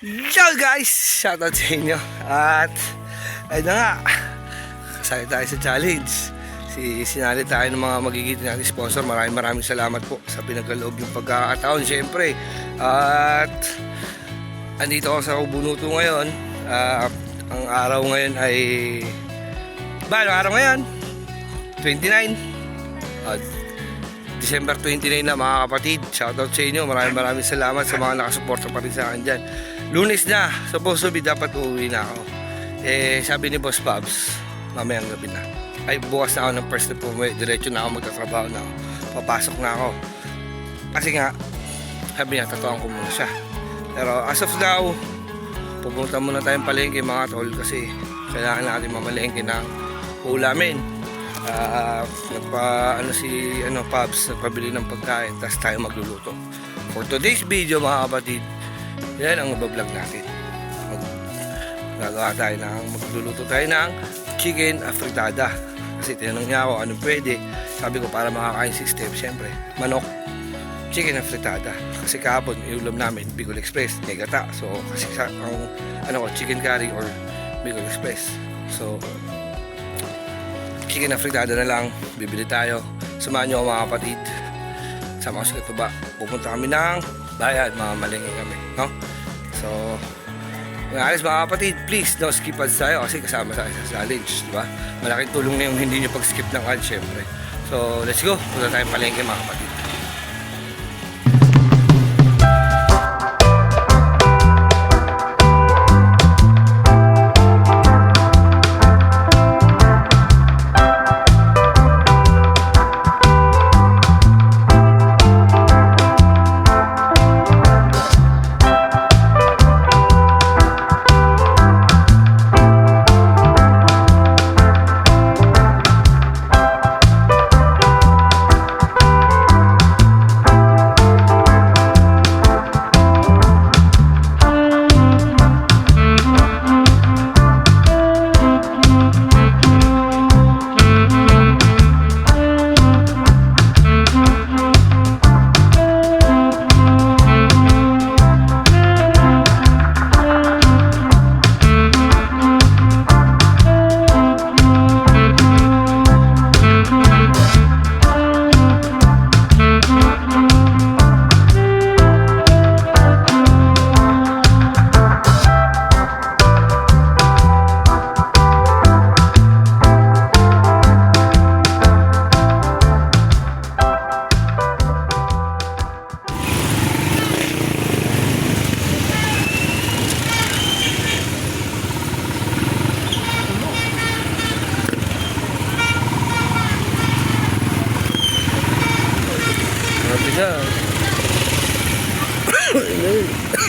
Yo guys! Shoutout sa inyo. At ayun na nga, kasali tayo sa challenge. Sinali tayo ng mga magiging natin sponsor. Maraming salamat po sa pinagkaloob yung pagkakataon syempre. At andito ako sa Ubunuto ngayon. Ang araw ngayon ay anong araw ngayon? 29 December 29 na mga kapatid. Shoutout sa inyo. Maraming salamat sa mga nakasuporta pa rin sa akin dyan. Lunes na, supposed to be dapat uuwi na ako. Sabi ni Boss Pabs, mamayang gabi na. Ay, bukas na ako ng first step umuwi. Diretso na ako, magtatrabaho na ako. Papasok na ako. Kasi nga, sabi niya, tatuan ko muna siya. Pero as of now, pupunta muna tayong palengke mga tol kasi kailangan natin mamalengke ng ulamin. Pabs, nagpabili ng pagkain, tapos tayo magluluto. For today's video mga kapatid, yan ang mabablog natin. Magluluto tayo ng chicken afritada. Kasi tinanong niya ako anong pwede. Sabi ko para makakain 6 steps, syempre manok, chicken afritada. Kasi kahapon iulam namin Bicol Express, may gata. So kasi ang chicken curry or Bicol Express. So chicken afritada na lang, bibili tayo. Samahan nyo ako mga kapatid. Sama ko sa Katuba. Pupunta kami ng bayan, mamalengke kami, no? So alis mga kapatid, please no skip ads tayo kasi kasama tayo sa challenge, di ba? Malaking tulong na yung hindi nyo pag-skip ng ads syempre. So let's go, punta tayong palengke mga kapatid.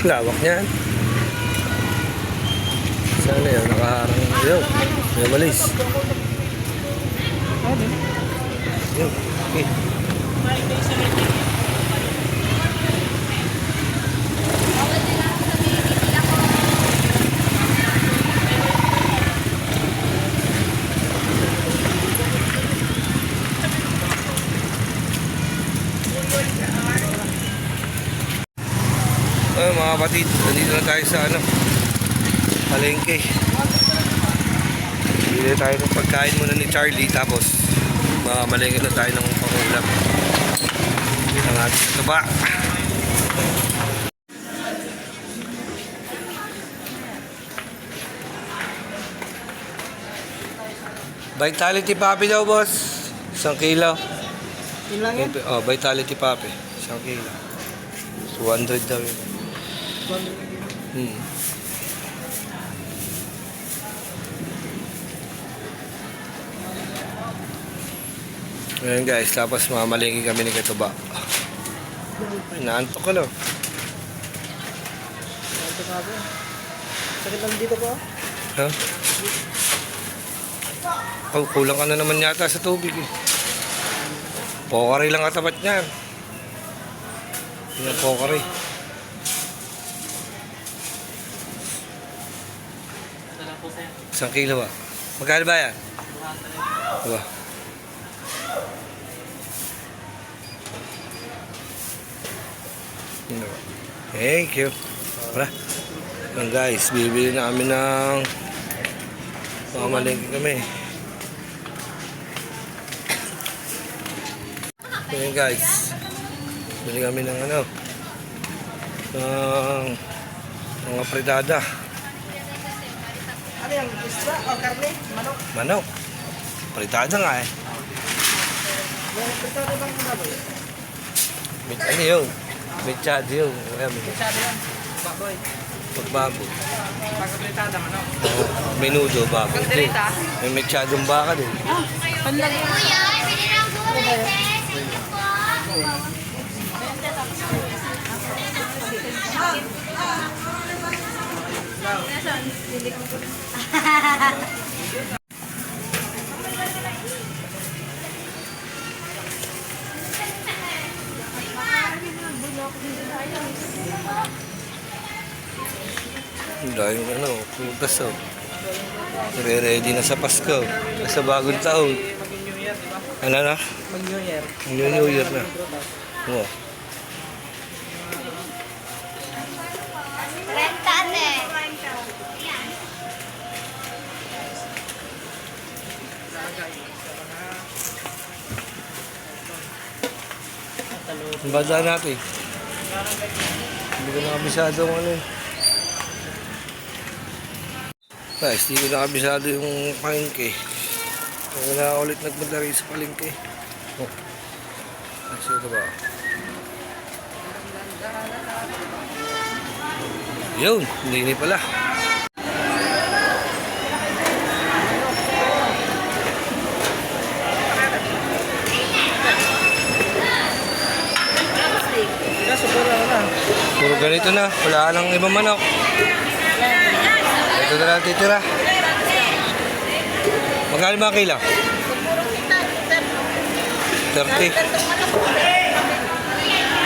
Lawak niyan. Sana yun, nakaharang yun. May malis. Yun, okay. Mga kapatid, nandito na tayo sa palengke. Bili tayo ng pagkain muna ni Charlie, tapos mamalengke na tayo ng pangulam. Ang ating Katuba. Vitality Papi daw, boss. 1 kilo. Ilang yan? Oh, Vitality Papi. 1 kilo. 200 daw yun. Ayan guys, tapos mamalengke kami ni Katuba. Ay, naantok ka no? Naantok ka ba? Sakit lang dito po. Ha? Oh, kulang ka na naman yata sa tubig eh. Pokari lang katapat niyan. Yan, pokari. Isang kilo ba? Magkano ba yan? Diba? Thank you. Wala. Yan guys, bibili na kami ng mamalengke kami. Yan guys, bili kami ng ano, ng mga fritada. Ano yung isla o karne? Manok? Manok. Fritada nga eh. Yung pritado bang baboy? Ano yun? Mechado yun. Pritado yan. Baboy. Pagbabo. Pagkapritada, manok. Menudo, babo. Kaldereta? May mechadong baka din. Panlagi. Kuya, bili ng gulay, bes. Sige po. Ang daming ano, prutas oh. Ready na sa Pasko. Sa bagong taon. Mag-New Year, di ba? Ano na? Mag-New Year. New Year na. Oh. Rentate. Ang basa natin. Hindi ko nakabisado kung ano yun. Guys, hindi ko nakabisado yung palengke. Kaya na ulit nagpunta rin sa palengke. Oh. Kasi ito ba? Yun, hindi pala. Kaso pura na. Puro ganito na. Wala nang ibang manok. Ito na lang titira. Magkano mga kilo? 30.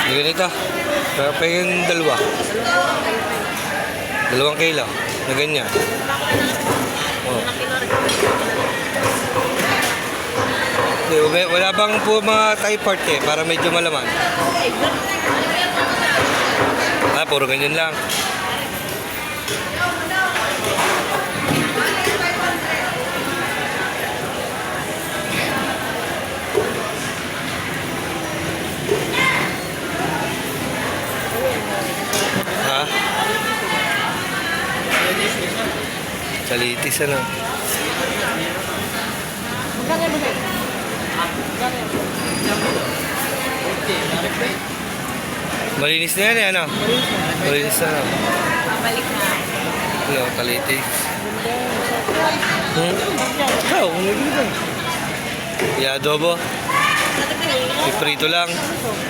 Hindi ganito. Pero pa yung dalawa. 2 kilo. Na ganyan. Oh. Wala bang po mga Thai part eh, para medyo malaman? Ah, puro ganyan lang. Ha? Salitis ano? Malinis na yan eh, ano? Malinis na. Babalik na. Ano, talitis. Ikaw, umibig ba? I-adobo. I-prito lang.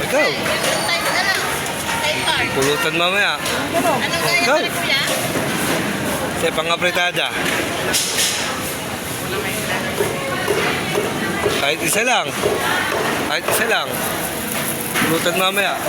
Ikaw. Pulutan mamaya. Ikaw. Kasi pang-apritada. Kahit isa lang. Kahit isa lang. Pulutan mamaya.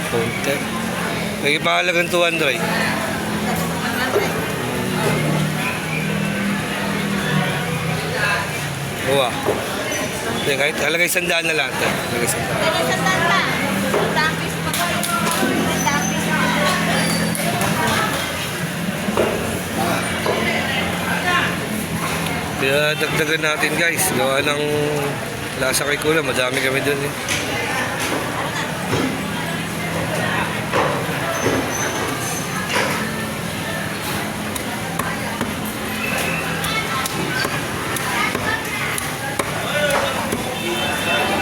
Punte. Lagi pahalagang 200. Uwa. Hindi, kahit halagay 100 na lang. Halagay 100. Kaya dagdagan natin guys. Gawa ng lasa kay Kuya. Madami kami dun eh.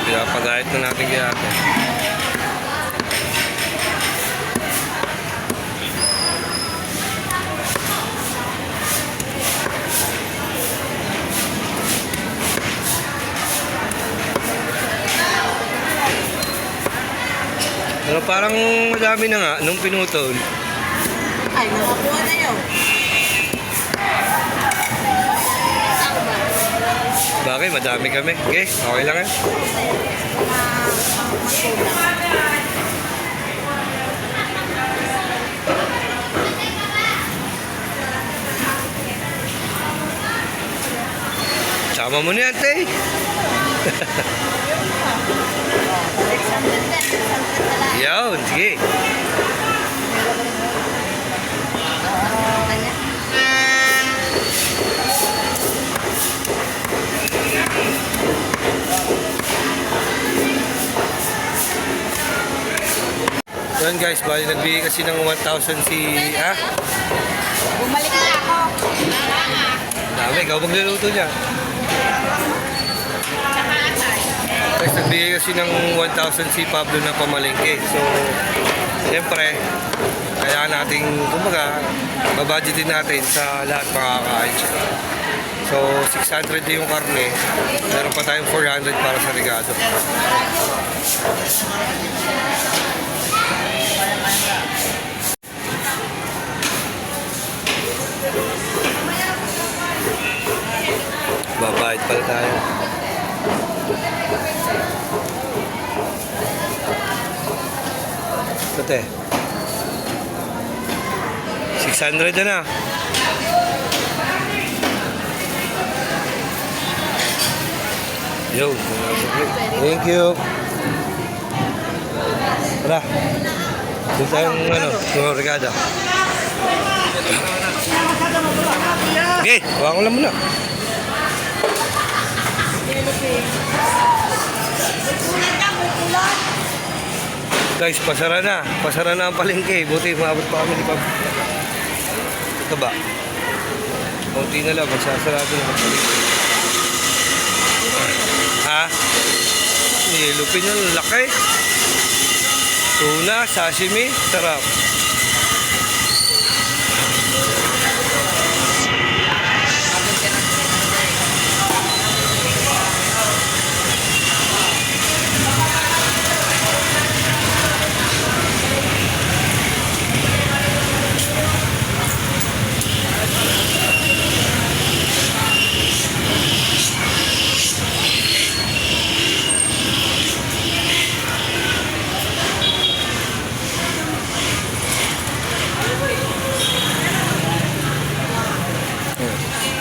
Pinapagayat na natin kaya ate. Pero parang madami na nga nung pinutol. Ay, nakakuha na yun. Bakit? Madami kami. Okay, okay lang yan. Yaman mo na yan, te. 600 na, 600 na lang. Yun, sige. Yun guys, bali nagbigay kasi ng 1,000 si... Bumalik na ako. Dami, ikaw magluluto niya. Guys, nagbigay kasi ng 1,000 si Pablo na pamalengke. So, siyempre, kaya natin, kumbaga, babudgetin natin sa lahat makakain siya. So, 600 din yung karne. Meron pa tayong 400 para sa regado. Babayad pala tayo. Ate, 600 na. Yo, thank you. Tara. Doon tayong yung regada. Okay, huwag ko lang muna. Guys, pasara na. Pasara na ang palengke. Buti, maabot pa kami ni Pab. Ito ba? Kunti na lang. Magsasarado na ang palengke. Ha? Nilupin na. Laki. Tuna, sashimi. Sarap.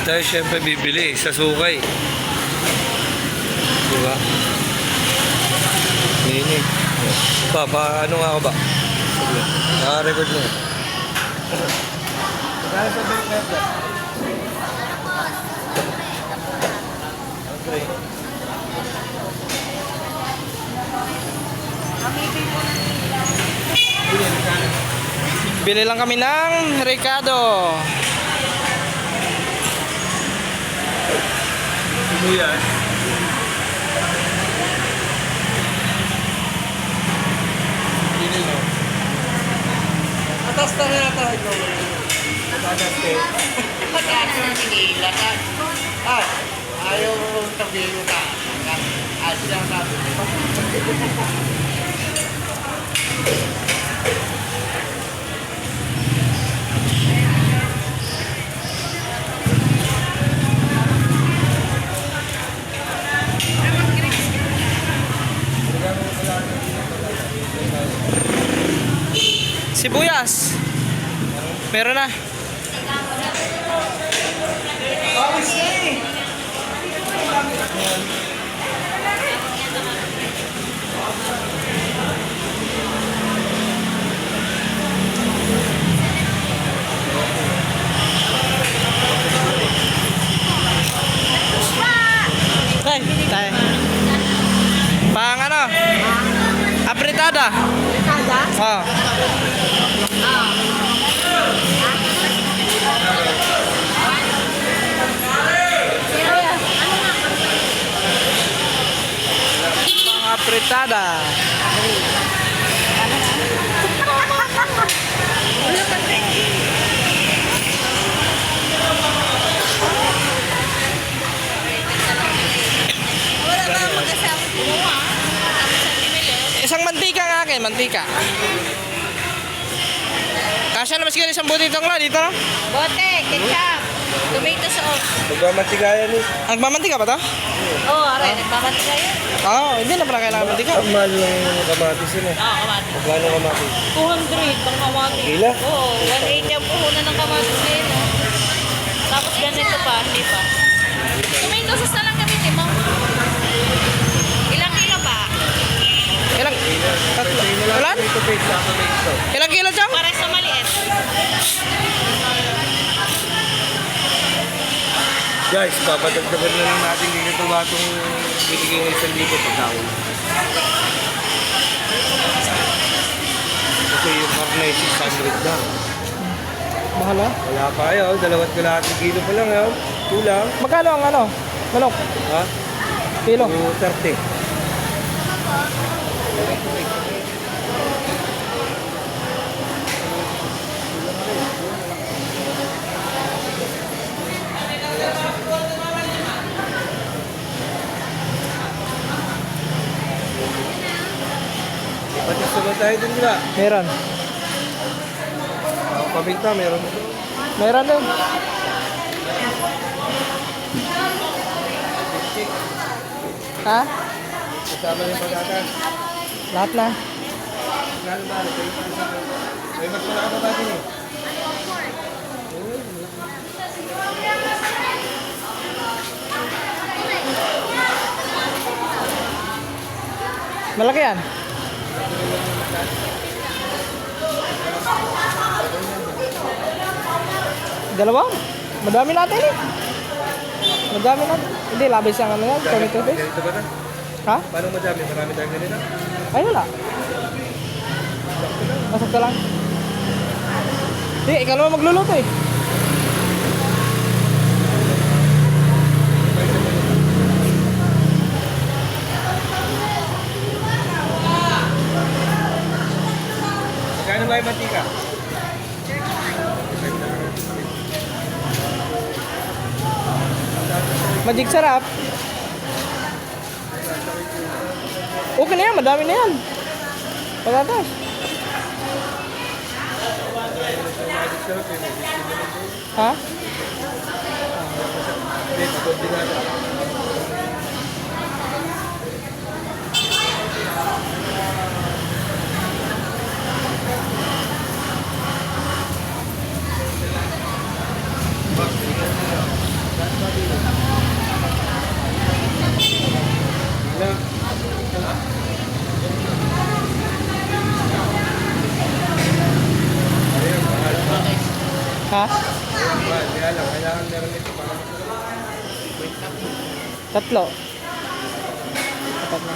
Tayo syempre bibili sa sukay. Diba? Nini. Ano nga ako ba? Naka-record mo. Bili lang kami ng Ricardo. Yan. Atas na rin ata ito. Magkano na nila? Ayaw sabihin ka. Sila sabi. Sibuyas. Meron na. Tay, tay. Pang ano? Apritada. Apritada? Oh. Pang apritada. Wala ba mag-asama mo? Isang mantika nga akin, mantika. Kasya naman siguro isang buti itong dito, no? Bote, ketchup, tomato sauce. Magmamatigayan eh. Ang mamantika ba to? Oo, aray, nagmamanti kayo. Oo, hindi na pala kailangan mantika. Ang mahal ng kamatis yun eh. Oo, kamatis. Magkano kamatis? 200 pang kamatis. Kila? Oo, 180 ang puhunan ng kamatis ngayon. Tapos ganito pa, hindi pa. Tomato sauce na lang kami Yan? Tomato paste na tomato. Ilang kilo, Chong? Para sa maliit. Guys, papadagdagan na lang natin kay tomatong binigay ng 1,000 pagkaon. Kasi yung karne 600 na. Mahal ha? Wala pa yun, 2 kilo pa lang yun. Kulang. Magkano ang ano? Manok? Ha? Kilo? 230. Patis naman tayo dun ba? Meron. Paminta, meron. Meron din. Ha? Kasama yung pagkakas. Lahat na. Gano'n ba? May mas wala ka ba din eh? Malaki yan. Dalawa? Madami natin eh. Madami natin. Hindi, labis ang ano yan. Tomato paste. Ganito ba na? Ha? Paano madami? Marami tayong ganito? Ay, wala. Masakto lang. Hindi, ikaw naman magluluto eh. Magkano ba yung mantika? Magic sarap. Okay na yan, madami na yan. Patatas. Ha? Hindi, pagkondinado. Ha? Kaya lang, kailangan meron ito para Tatlo. Apat na.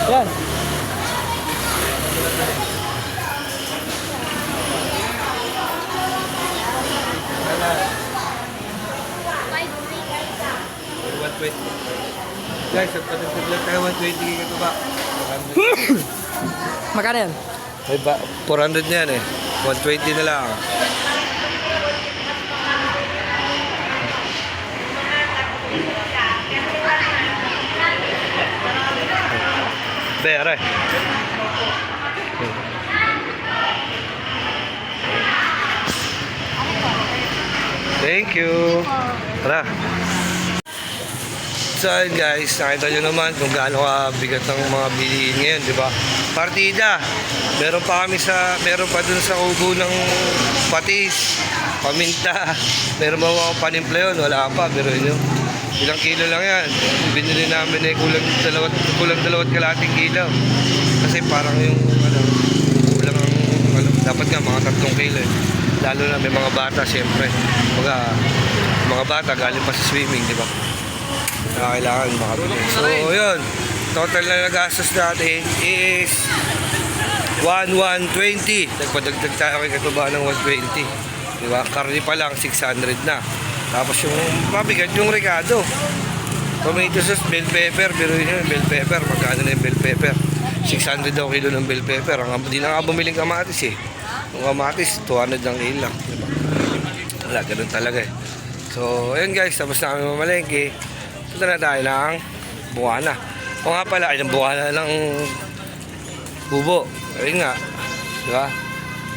Yan. Guys, at patagdag lang tayo 120 kay ito ba? Magkano yan? May ba? 400 na yan eh. 120 na lang. Be, aray. Thank you. Tara. So ayun guys, nakita nyo naman kung gaano kabigat ng mga bilihin ngayon, di ba? Partida. Meron pa dun sa ubo ng patis, paminta. Meron pa mga panimpla yun, wala pa, pero yun yun. Ilang kilo lang yan. Binili namin eh, kulang dalawat kalating kilo. Kasi parang yung, kulang ang, dapat nga mga 3 kilo eh. Lalo na may mga bata, siyempre. Mga bata galing pa sa swimming, di ba? Kailangan makabili. So, yun. Total na nagastos natin is 1,120. Nagpadagdag tayo kay Katuba ng 120. Diba? Karni pa lang, 600 na. Tapos yung mabigat yung Ricardo. Tomato sauce, bell pepper. Pero yun, bell pepper. Magkano na yung bell pepper? 600 daw kilo ng bell pepper. Hindi na nga bumiling kamatis eh. Yung kamatis, 200 ang kilo lang. Diba? Wala, ganun talaga eh. So, ayun guys. Tapos na kami mamalengke. Punta na tayo ng Buwana. O nga pala, ay ng Buwana ng Bubo. Ayun nga. Diba?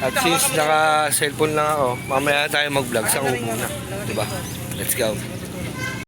At since naka-cellphone lang ako, mamaya tayo mag-vlog sa Bubo na. Diba? Let's go.